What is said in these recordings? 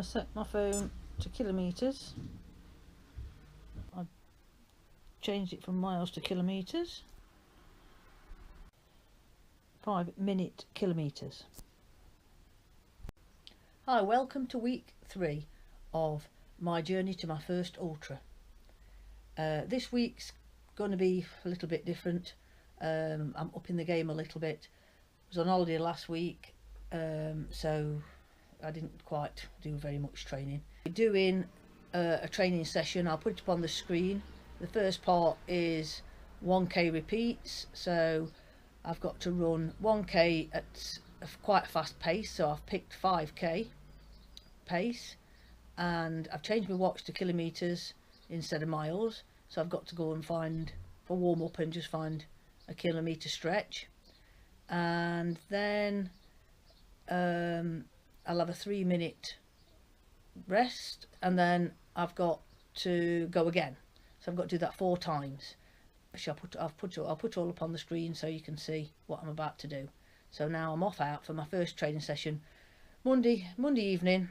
set my phone to kilometres. I've changed it from miles to kilometres. 5-minute kilometres. Hi, welcome to week 3 of my journey to my first ultra. This week's going to be a little bit different. I'm upping the game a little bit. I was on holiday last week, so I didn't quite do very much training. We're doing a training session. I'll put it up on the screen. The first part is 1k repeats, so I've got to run 1k at quite a fast pace, so I've picked 5k pace, and I've changed my watch to kilometres instead of miles, so I've got to go and find, for warm up, and just find a kilometre stretch, and then I'll have a 3-minute rest, and then I've got to go again, so I've got to do that 4 times. I'll put it all up on the screen so you can see what I'm about to do. So now I'm off out for my first training session Monday evening.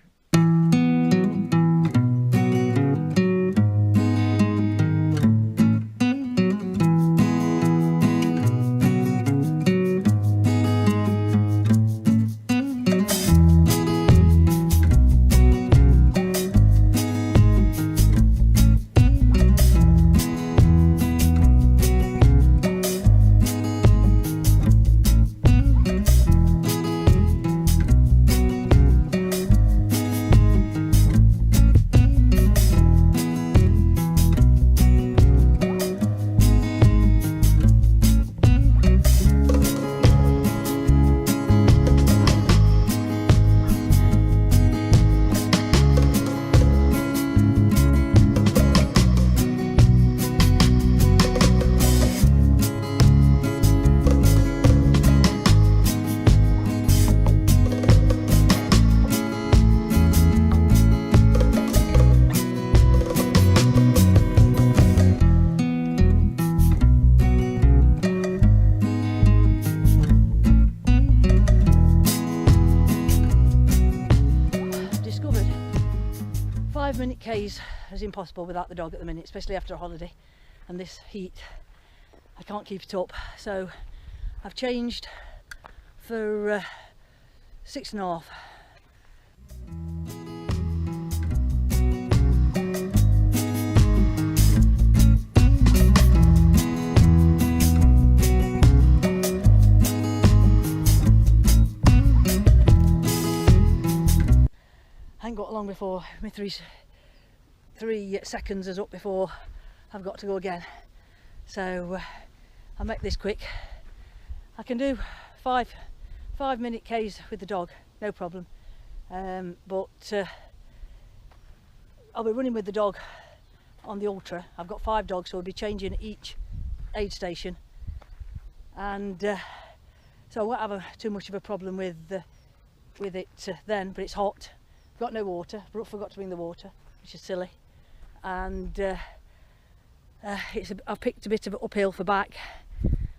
Discovered 5-minute Ks is impossible without the dog at the minute, especially after a holiday and this heat. I can't keep it up, so I've changed for 6.5. I ain't got long before my 3 seconds is up before I've got to go again, so I'll make this quick. I can do 5-minute Ks with the dog, no problem, but I'll be running with the dog on the ultra. I've got 5 dogs, so I'll be changing each aid station, and so I won't have too much of a problem with it then. But it's hot. Got no water, forgot to bring the water, which is silly, and I've picked a bit of uphill for back,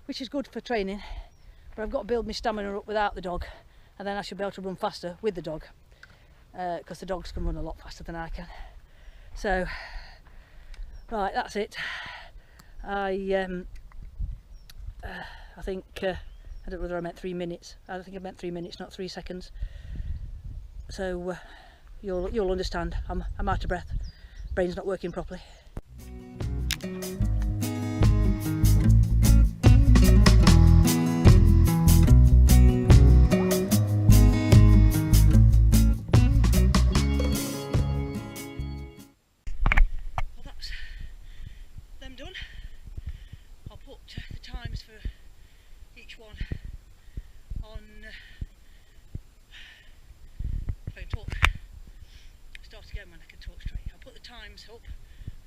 which is good for training, but I've got to build my stamina up without the dog, and then I should be able to run faster with the dog, because the dogs can run a lot faster than I can. So right, that's it. I think I don't know whether I meant 3 minutes. I think I meant 3 minutes, not 3 seconds. So you'll understand. I'm out of breath. Brain's not working properly. Well, that's them done. I'll put the times for each one on. If I can talk, start again when I can talk straight. I'll put the times up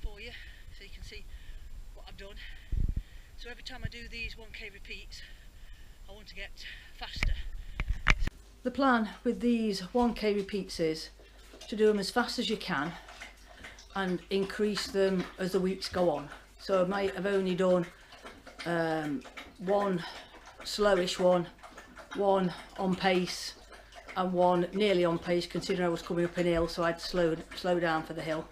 for you so you can see what I've done. So every time I do these 1k repeats, I want to get faster. The plan with these 1k repeats is to do them as fast as you can and increase them as the weeks go on. So I might have only done one slowish one on pace, and one nearly on pace, considering I was coming up an hill, so I had to slow down for the hill.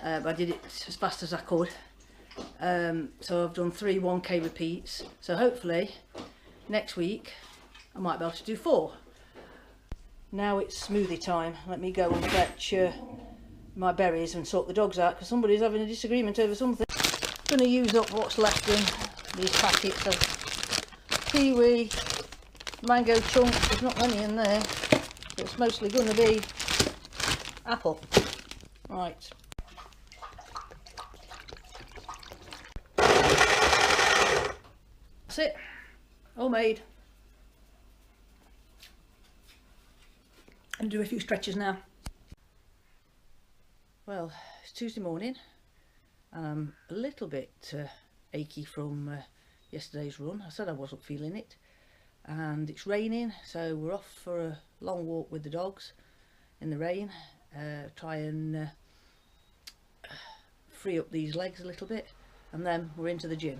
But I did it as fast as I could. So I've done 3 1k repeats, so hopefully next week I might be able to do 4. Now it's smoothie time. Let me go and fetch my berries and sort the dogs out, because somebody's having a disagreement over something. I'm going to use up what's left in these packets of kiwi, mango chunks. There's not many in there, so it's mostly going to be apple. Right. That's it. All made. And do a few stretches now. Well, it's Tuesday morning and I'm a little bit achy from yesterday's run. I said I wasn't feeling it, and it's raining, so we're off for a long walk with the dogs in the rain, try and free up these legs a little bit, and then we're into the gym.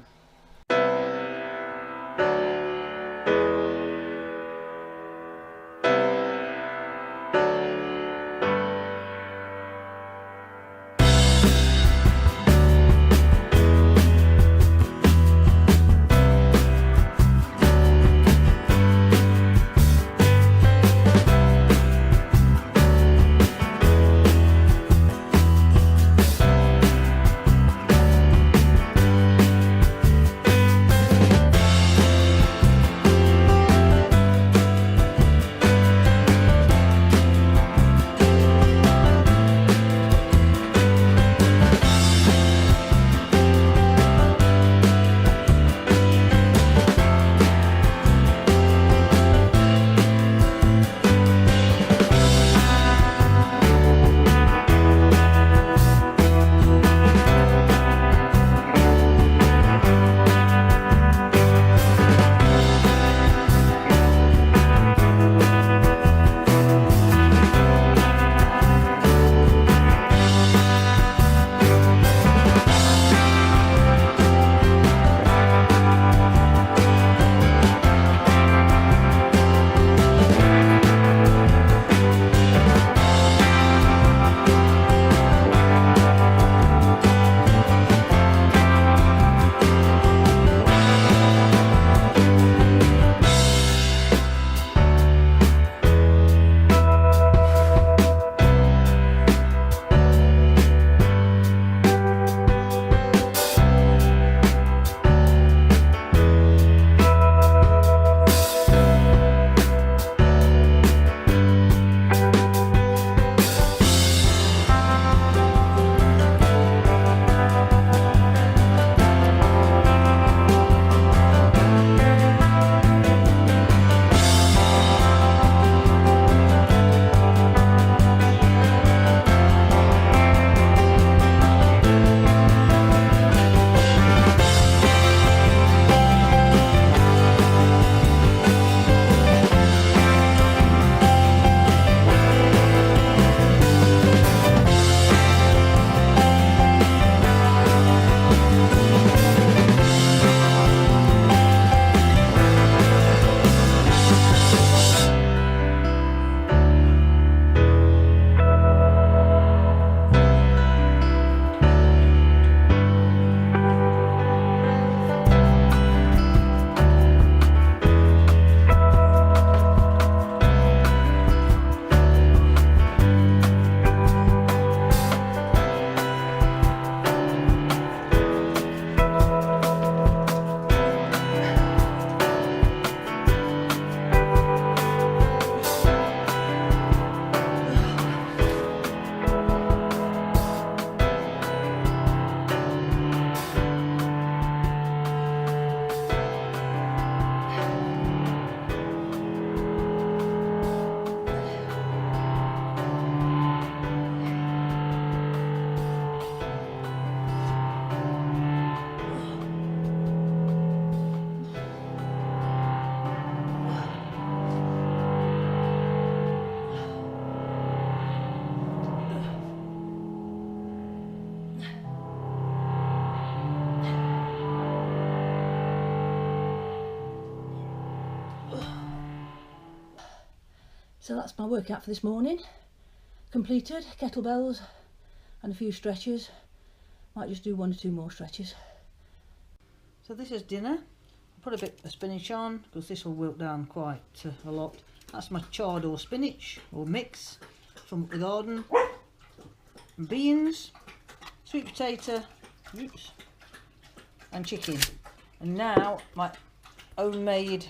So that's my workout for this morning. Completed, kettlebells and a few stretches. Might just do 1 or 2 more stretches. So this is dinner. I put a bit of spinach on because this will wilt down quite a lot. That's my chard spinach or mix from the garden. And beans, sweet potato, oops, and chicken. And now my own made,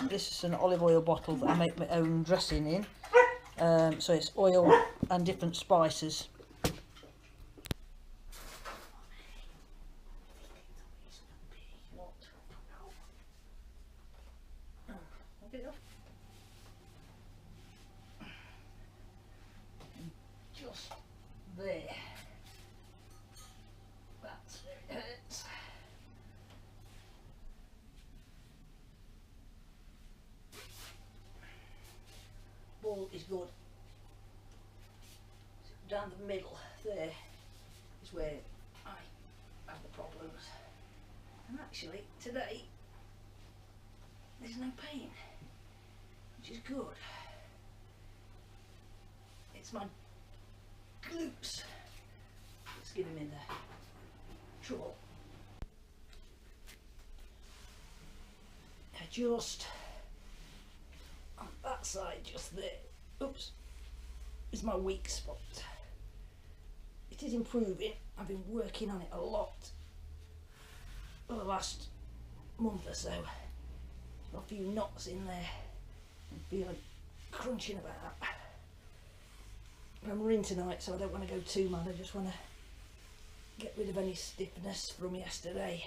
this is an olive oil bottle that I make my own dressing in. So it's oil and different spices. Just there. That's it. Ball is good. Down the middle there is where I have the problems. And actually today there's no pain, which is good. It's my glutes that's giving me the trouble. Just on that side, just there, oops, is my weak spot. It is improving. I've been working on it a lot for the last month or so. Got a few knots in there. I'm feeling crunching about. But I'm running tonight, so I don't want to go too mad. I just want to get rid of any stiffness from yesterday.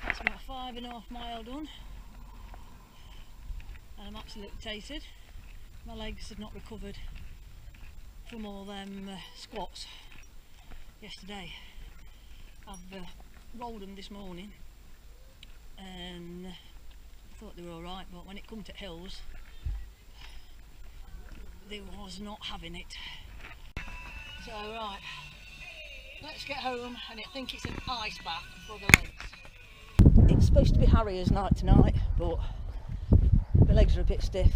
That's about 5.5 miles done, and I'm absolutely tated. My legs have not recovered from all them squats yesterday. I've rolled them this morning and I thought they were alright, but when it come to hills they was not having it. So right, let's get home, and I think it's an ice bath for the legs. It's supposed to be Harrier's night tonight, but my legs are a bit stiff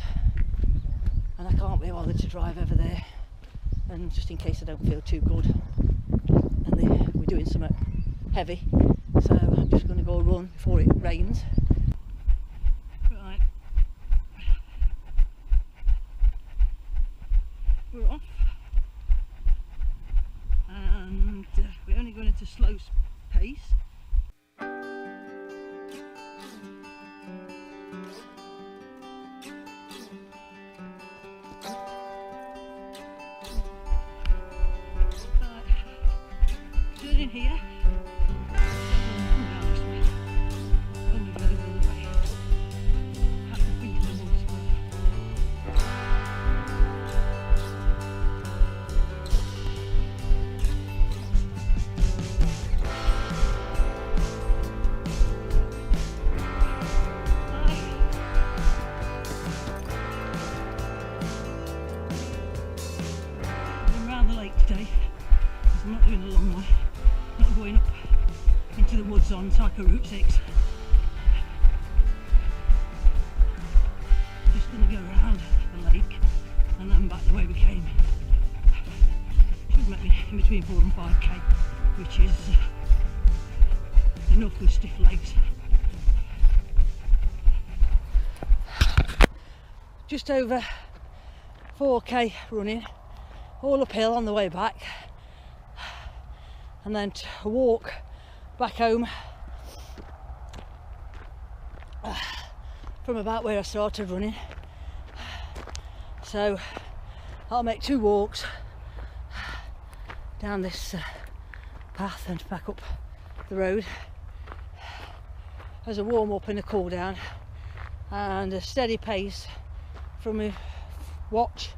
and I can't be bothered to drive over there, and just in case I don't feel too good and we're doing something heavy, so I'm just going to go run before it rains. Right, we're off, and we're only going at a slow pace. In here. I'm around the lake today, because I'm not doing a long way. Not going up into the woods on Tyco Route 6. Just going to go around the lake and then back the way we came. Should make me in between 4 and 5k, which is enough with stiff legs. Just over 4k running, all uphill on the way back. And then a walk back home from about where I started running. So I'll make 2 walks down this path and back up the road. as a warm-up and a cool-down, and a steady pace from a watch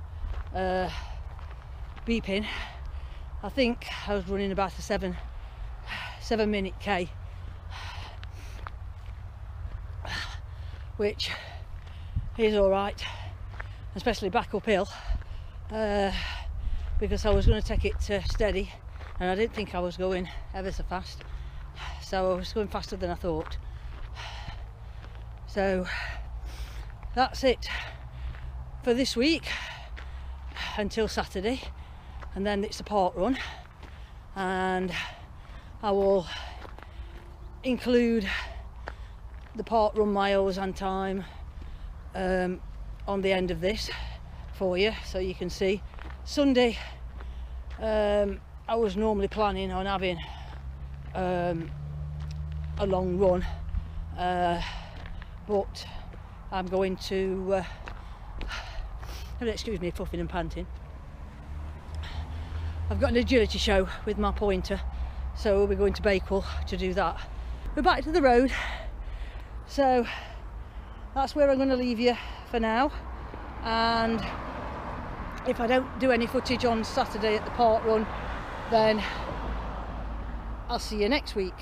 beeping. I think I was running about a 7-minute K, which is alright, especially back uphill, because I was going to take it steady, and I didn't think I was going ever so fast, so I was going faster than I thought. So that's it for this week until Saturday, and then it's a park run, and I will include the park run miles and time on the end of this for you, so you can see. Sunday I was normally planning on having a long run, but I'm going to excuse me puffing and panting. I've got an agility show with my pointer, so we're going to Bakewell to do that. We're back to the road, so that's where I'm going to leave you for now, and if I don't do any footage on Saturday at the park run, then I'll see you next week.